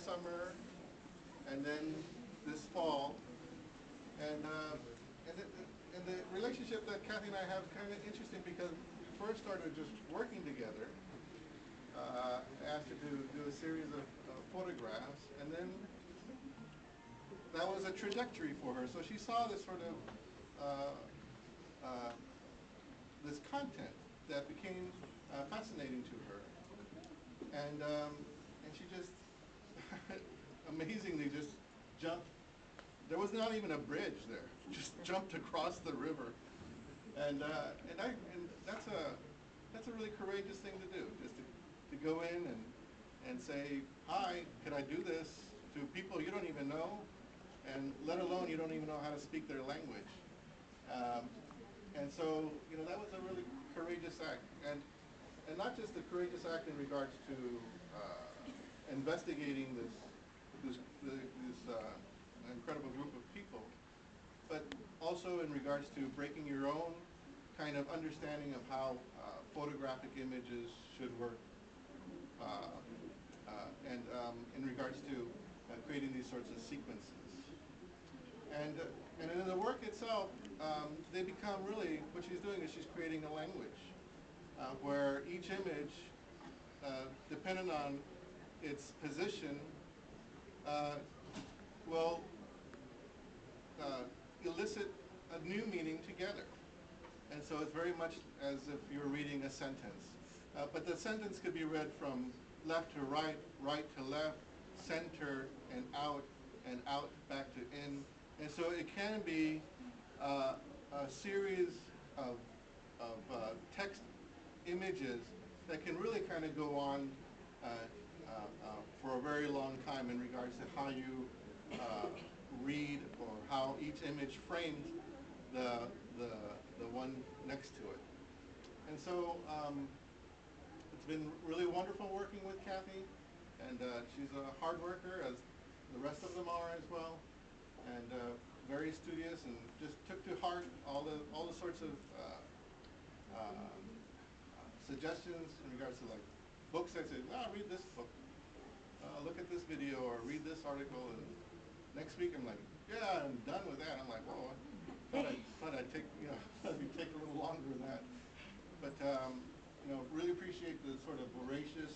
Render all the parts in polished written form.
summer, and then this fall. And the relationship that Kathy and I have is kind of interesting because we first started just working together. I asked her to do a series of photographs, and then that was a trajectory for her. So she saw this sort of this content that became fascinating to her, and she just amazingly just jumped. There was not even a bridge there; just jumped across the river, and that's a really courageous thing to do. Just to go in and say, "Hi, can I do this?" to people you don't even know, and let alone you don't even know how to speak their language. And so, that was a really courageous act, and not just a courageous act in regards to investigating this incredible group of people, but also in regards to breaking your own kind of understanding of how photographic images should work, and in regards to creating these sorts of sequences. And in the work itself, they become really, what she's doing is she's creating a language where each image, depending on its position, will elicit a new meaning together. And so it's very much as if you're reading a sentence. But the sentence could be read from left to right, right to left, center and out back to in. And so it can be a series of text images that can really kind of go on for a very long time in regards to how you read, or how each image frames the one next to it. And so it's been really wonderful working with Kathy, and she's a hard worker, as the rest of them are as well, and very studious, and just took to heart all the sorts of suggestions in regards to like books. I said, read this book, look at this video, or read this article, and next week I'm like, yeah, I'm done with that. I'm like, whoa, I thought I'd take, it'd take a little longer than that. But really appreciate the sort of voracious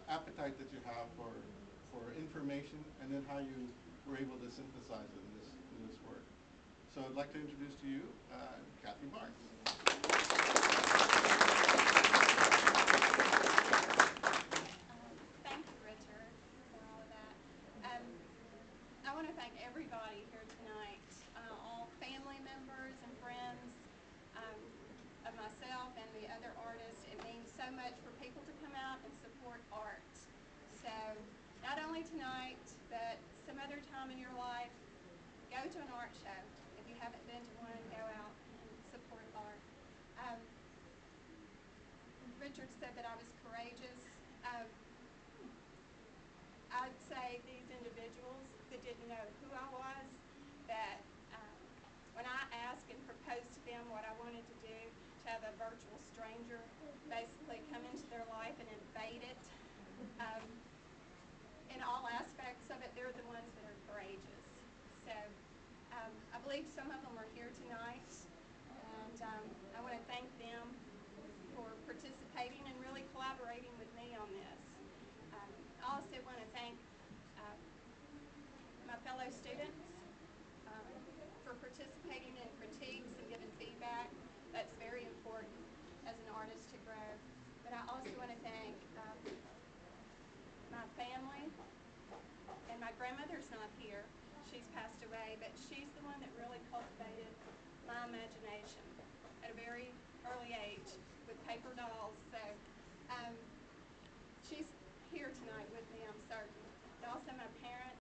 appetite that you have for information, and then how you were able to synthesize it in this work. So I'd like to introduce to you Kathy Barnes. Thank you, Richard, for all of that. I want to thank everybody here tonight, all family members and friends of myself and the other artists. It means so much for people to come out and support art. So not only tonight, but some other time in your life, go to an art show. If you haven't been to one, go out and support art. Richard said that I was courageous. I'd say these individuals that didn't know who I was, that when I asked and proposed to them what I wanted to do, to have a virtual stranger basically come into their life and invade it, in all aspects of it, they're the ones that are courageous. So I believe some of them are here tonight, and I want to thank them for participating and really collaborating with me on this. I also want to thank my fellow students for participating in critiques and giving feedback. That's very important as an artist to grow. But I also want to thank my family, and my grandmother's not here. She's passed away, but she's the one that really cultivated my imagination at a very early age with paper dolls. So she's here tonight with me, I'm certain. But also my